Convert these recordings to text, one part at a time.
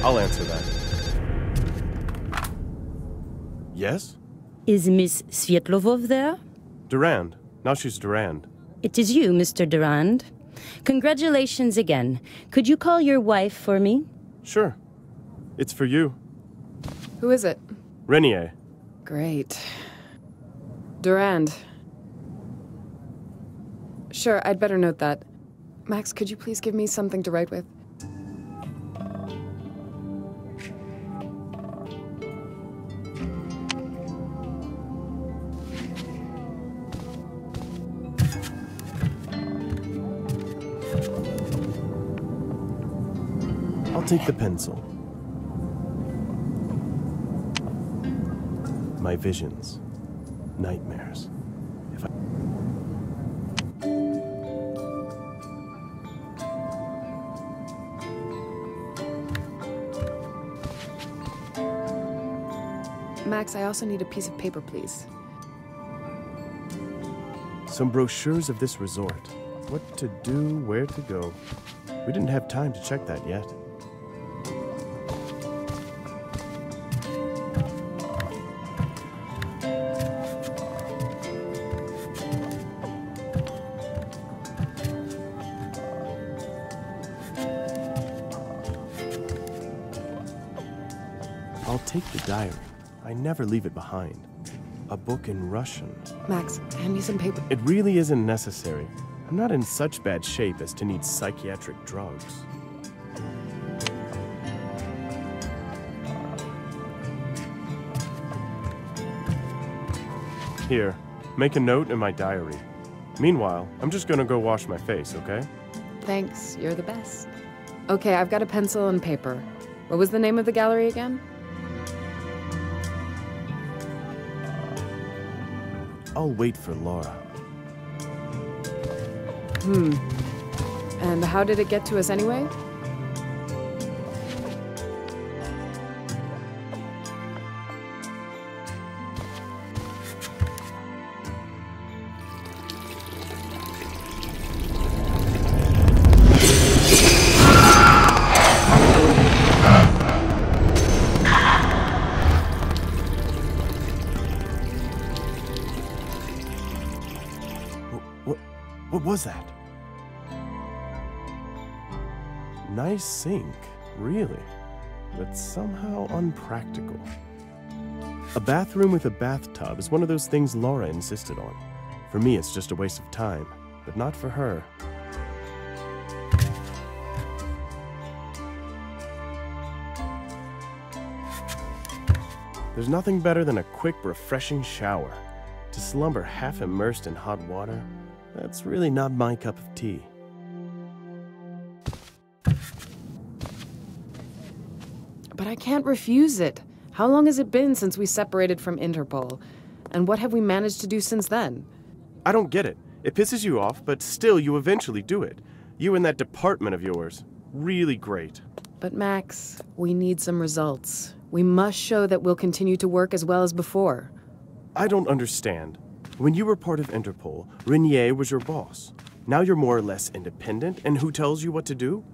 I'll answer that. Yes? Is Miss Svietlovov there? Durand. Now she's Durand. It is you, Mr. Durand. Congratulations again. Could you call your wife for me? Sure. It's for you. Who is it? Renier. Great. Durand. Sure, I'd better note that. Max, could you please give me something to write with? I'll take the pencil. My visions. Nightmares. If I... Max, I also need a piece of paper, please. Some brochures of this resort. What to do, where to go. We didn't have time to check that yet. I'll take the diary. I never leave it behind. A book in Russian. Max, hand me some paper. It really isn't necessary. I'm not in such bad shape as to need psychiatric drugs. Here, make a note in my diary. Meanwhile, I'm just gonna go wash my face, okay? Thanks, you're the best. Okay, I've got a pencil and paper. What was the name of the gallery again? I'll wait for Laura. And how did it get to us anyway? What was that? Nice sink, really, but somehow unpractical. A bathroom with a bathtub is one of those things Laura insisted on. For me, it's just a waste of time, but not for her. There's nothing better than a quick, refreshing shower. To slumber half immersed in hot water, that's really not my cup of tea. But I can't refuse it. How long has it been since we separated from Interpol? And what have we managed to do since then? I don't get it. It pisses you off, but still you eventually do it. You and that department of yours. Really great. But Max, we need some results. We must show that we'll continue to work as well as before. I don't understand. When you were part of Interpol, Renier was your boss. Now you're more or less independent, and who tells you what to do?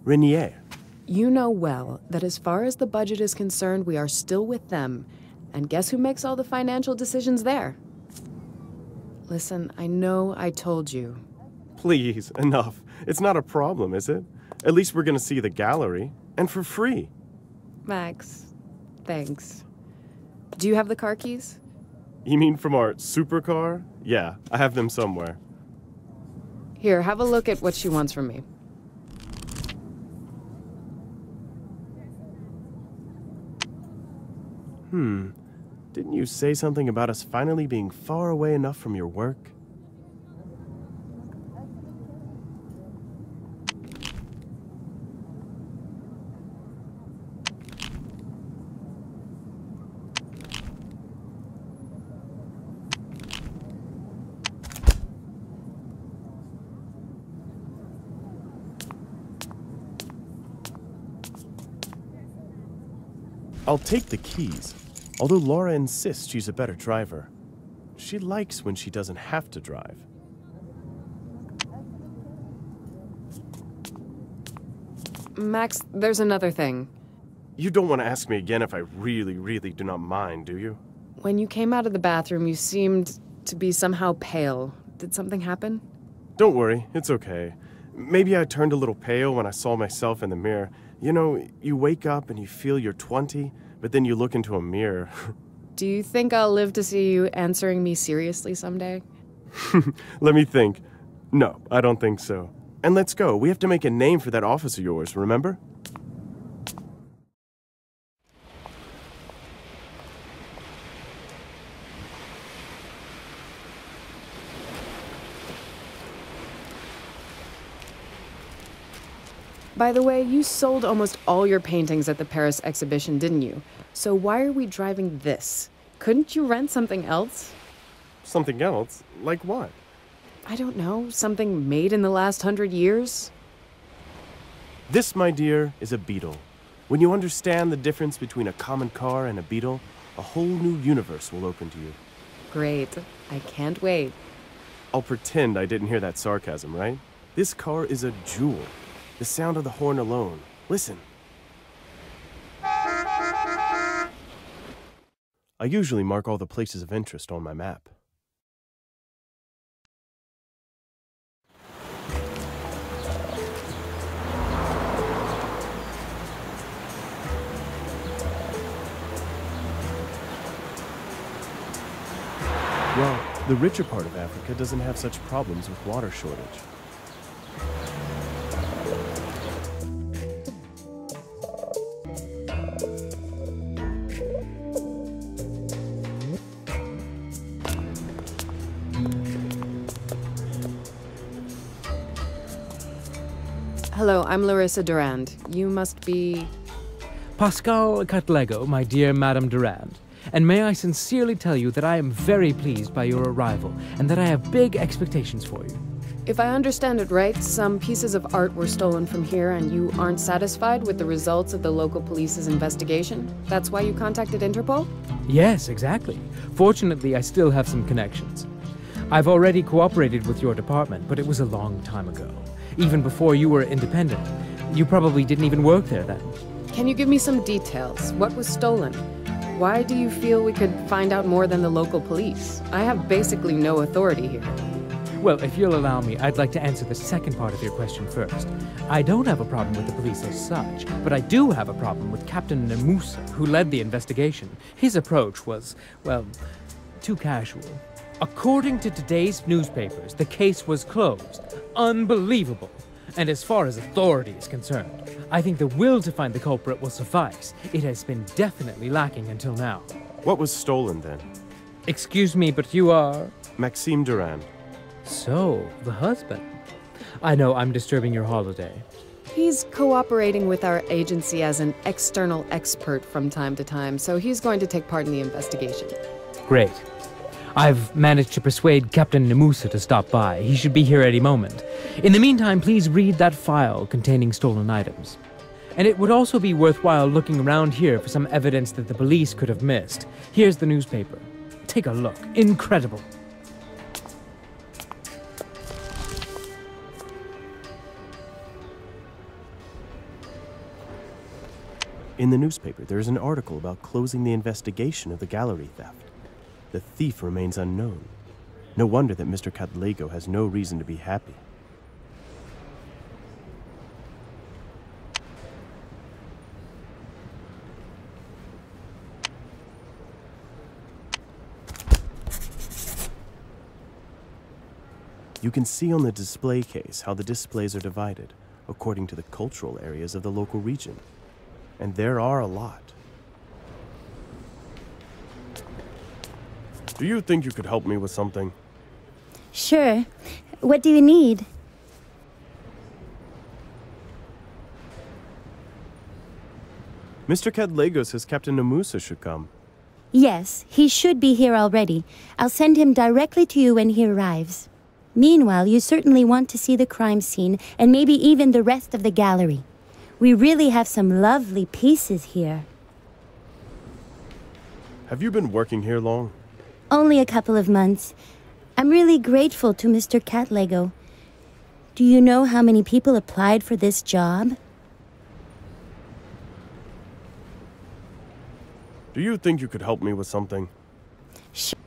Renier. You know well that as far as the budget is concerned, we are still with them. And guess who makes all the financial decisions there? Listen, I know I told you. Please, enough. It's not a problem, is it? At least we're gonna see the gallery, and for free. Max, thanks. Do you have the car keys? You mean from our supercar? Yeah, I have them somewhere. Here, have a look at what she wants from me. Didn't you say something about us finally being far away enough from your work? I'll take the keys, although Laura insists she's a better driver. She likes when she doesn't have to drive. Max, there's another thing. You don't want to ask me again if I really, really do not mind, do you? When you came out of the bathroom, you seemed to be somehow pale. Did something happen? Don't worry, it's okay. Maybe I turned a little pale when I saw myself in the mirror. You know, you wake up and you feel you're 20, but then you look into a mirror. Do you think I'll live to see you answering me seriously someday? Let me think. No, I don't think so. And let's go. We have to make a name for that office of yours, remember? By the way, you sold almost all your paintings at the Paris exhibition, didn't you? So why are we driving this? Couldn't you rent something else? Something else? Like what? I don't know, something made in the last 100 years? This, my dear, is a beetle. When you understand the difference between a common car and a beetle, a whole new universe will open to you. Great. I can't wait. I'll pretend I didn't hear that sarcasm, right? This car is a jewel. The sound of the horn alone. Listen. I usually mark all the places of interest on my map. Well, the richer part of Africa doesn't have such problems with water shortage. Hello, I'm Larissa Durand. You must be... Pascal Catlego, my dear Madame Durand. And may I sincerely tell you that I am very pleased by your arrival, and that I have big expectations for you. If I understand it right, some pieces of art were stolen from here and you aren't satisfied with the results of the local police's investigation? That's why you contacted Interpol? Yes, exactly. Fortunately, I still have some connections. I've already cooperated with your department, but it was a long time ago. Even before you were independent. You probably didn't even work there then. Can you give me some details? What was stolen? Why do you feel we could find out more than the local police? I have basically no authority here. Well, if you'll allow me, I'd like to answer the second part of your question first. I don't have a problem with the police as such, but I do have a problem with Captain Nemusa, who led the investigation. His approach was, well, too casual. According to today's newspapers, the case was closed. Unbelievable. And as far as authority is concerned, I think the will to find the culprit will suffice. It has been definitely lacking until now. What was stolen then? Excuse me, but you are... Maxime Durand. So, the husband. I know I'm disturbing your holiday. He's cooperating with our agency as an external expert from time to time, so he's going to take part in the investigation. Great. I've managed to persuade Captain Nemusa to stop by. He should be here any moment. In the meantime, please read that file containing stolen items. And it would also be worthwhile looking around here for some evidence that the police could have missed. Here's the newspaper. Take a look. Incredible. In the newspaper, there is an article about closing the investigation of the gallery theft. The thief remains unknown. No wonder that Mr. Catlego has no reason to be happy. You can see on the display case how the displays are divided according to the cultural areas of the local region. And there are a lot. Do you think you could help me with something? Sure. What do you need? Mr. Catlego says Captain Nemusa should come. Yes, he should be here already. I'll send him directly to you when he arrives. Meanwhile, you certainly want to see the crime scene and maybe even the rest of the gallery. We really have some lovely pieces here. Have you been working here long? Only a couple of months. I'm really grateful to Mr. Catlego. Do you know how many people applied for this job? Do you think you could help me with something? Sure.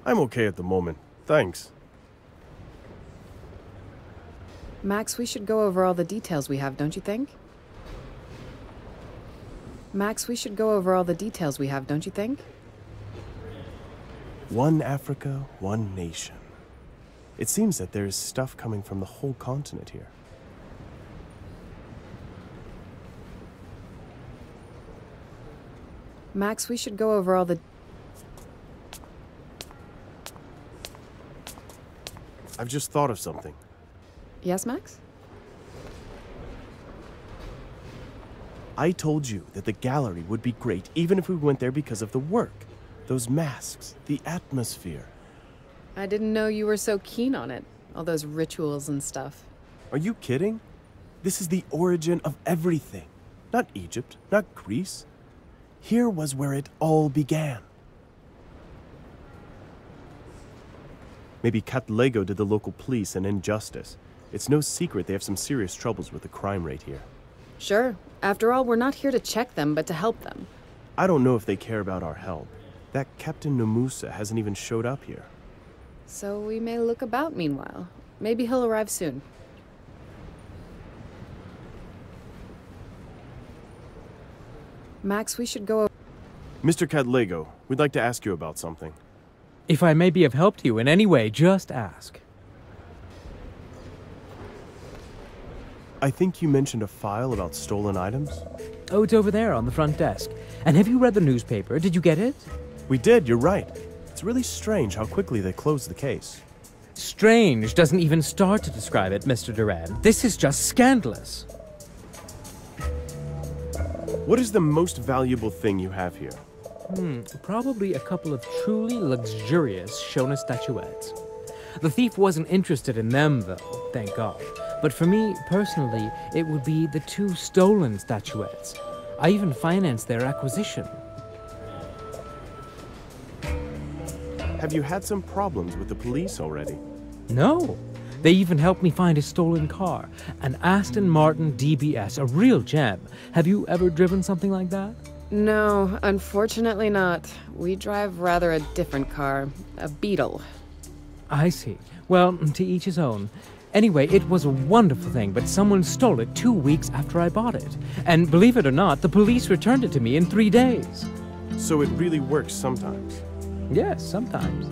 I'm okay at the moment. Thanks. Max, we should go over all the details we have, don't you think? Max, we should go over all the details we have, don't you think? One Africa, one nation. It seems that there is stuff coming from the whole continent here. Max, we should go over all the... I've just thought of something. Yes, Max? I told you that the gallery would be great even if we went there because of the work. Those masks, the atmosphere. I didn't know you were so keen on it. All those rituals and stuff. Are you kidding? This is the origin of everything. Not Egypt, not Greece. Here was where it all began. Maybe Katlego did the local police an injustice. It's no secret they have some serious troubles with the crime rate here. Sure. After all, we're not here to check them, but to help them. I don't know if they care about our help. That Captain Namusa hasn't even showed up here. So we may look about meanwhile. Maybe he'll arrive soon. Max, we should go... Mr. Katlego, we'd like to ask you about something. If I may be of help to you in any way, just ask. I think you mentioned a file about stolen items? Oh, it's over there on the front desk. And have you read the newspaper? Did you get it? We did, you're right. It's really strange how quickly they closed the case. Strange doesn't even start to describe it, Mr. Duran. This is just scandalous. What is the most valuable thing you have here? Probably a couple of truly luxurious Shona statuettes. The thief wasn't interested in them, though, thank God. But for me, personally, it would be the 2 stolen statuettes. I even financed their acquisition. Have you had some problems with the police already? No. They even helped me find a stolen car. An Aston Martin DBS, a real gem. Have you ever driven something like that? No, unfortunately not. We drive rather a different car. A Beetle. I see. Well, to each his own. Anyway, it was a wonderful thing, but someone stole it 2 weeks after I bought it. And believe it or not, the police returned it to me in 3 days. So it really works sometimes? Yes, sometimes.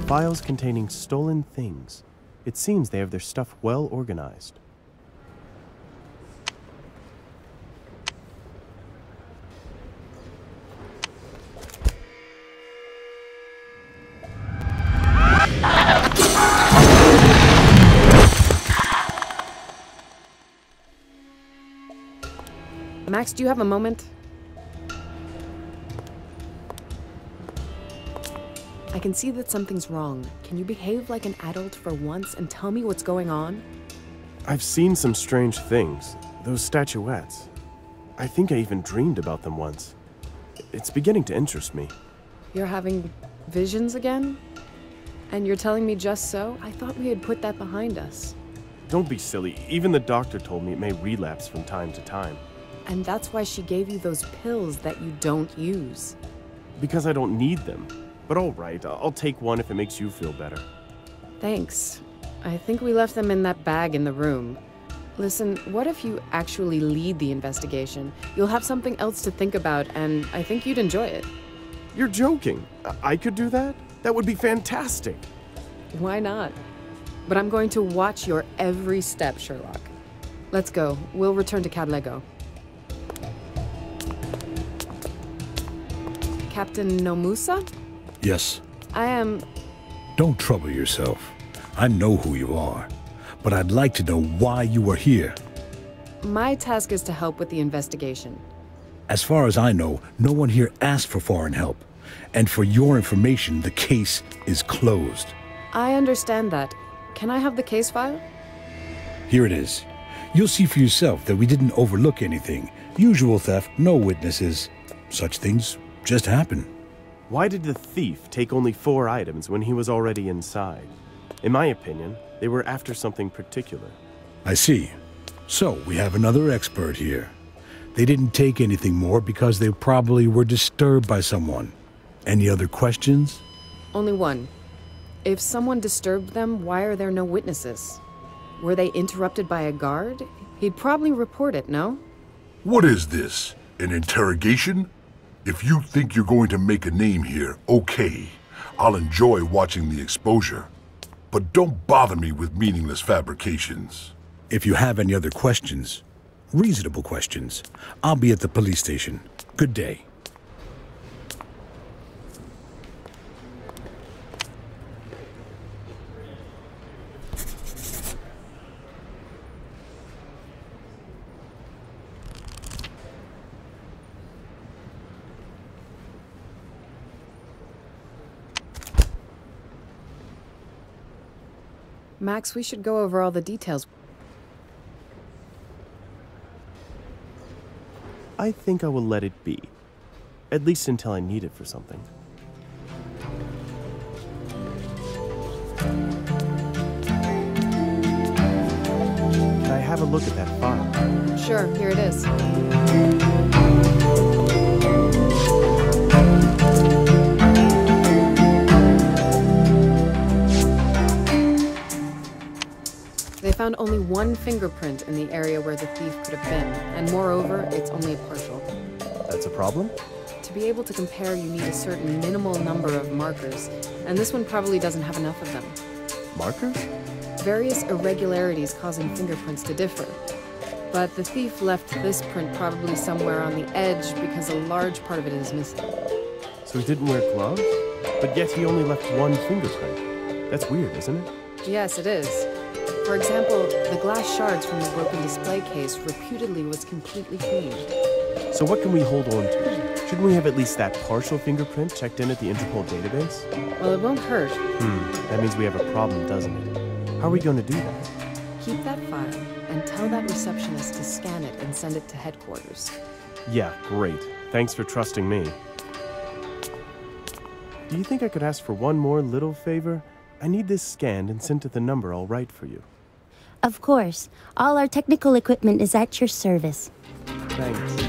Files containing stolen things. It seems they have their stuff well organized. Max, do you have a moment? I can see that something's wrong. Can you behave like an adult for once and tell me what's going on? I've seen some strange things. Those statuettes. I think I even dreamed about them once. It's beginning to interest me. You're having visions again? And you're telling me just so? I thought we had put that behind us. Don't be silly. Even the doctor told me it may relapse from time to time. And that's why she gave you those pills that you don't use. Because I don't need them. But all right, I'll take one if it makes you feel better. Thanks. I think we left them in that bag in the room. Listen, what if you actually lead the investigation? You'll have something else to think about, and I think you'd enjoy it. You're joking. I could do that? That would be fantastic. Why not? But I'm going to watch your every step, Sherlock. Let's go. We'll return to Katlego. Captain Nomusa? Yes. I am... Don't trouble yourself. I know who you are, but I'd like to know why you are here. My task is to help with the investigation. As far as I know, no one here asked for foreign help. And for your information, the case is closed. I understand that. Can I have the case file? Here it is. You'll see for yourself that we didn't overlook anything. Usual theft, no witnesses. Such things just happen. Why did the thief take only 4 items when he was already inside? In my opinion, they were after something particular. I see. So, we have another expert here. They didn't take anything more because they probably were disturbed by someone. Any other questions? Only one. If someone disturbed them, why are there no witnesses? Were they interrupted by a guard? He'd probably report it, no? What is this? An interrogation? If you think you're going to make a name here, okay. I'll enjoy watching the exposure. But don't bother me with meaningless fabrications. If you have any other questions, reasonable questions, I'll be at the police station. Good day. Max, we should go over all the details. I think I will let it be. At least until I need it for something. Can I have a look at that file? Sure, here it is. They found only one fingerprint in the area where the thief could have been, and moreover, it's only a partial. That's a problem? To be able to compare, you need a certain minimal number of markers, and this one probably doesn't have enough of them. Markers? Various irregularities causing fingerprints to differ. But the thief left this print probably somewhere on the edge because a large part of it is missing. So he didn't wear gloves? But yet he only left one fingerprint. That's weird, isn't it? Yes, it is. For example, the glass shards from the broken display case reputedly was completely clean. So what can we hold on to? Shouldn't we have at least that partial fingerprint checked in at the Interpol database? Well, it won't hurt. That means we have a problem, doesn't it? How are we going to do that? Keep that file and tell that receptionist to scan it and send it to headquarters. Yeah, great. Thanks for trusting me. Do you think I could ask for one more little favor? I need this scanned and sent to the number I'll write for you. Of course. All our technical equipment is at your service. Thanks.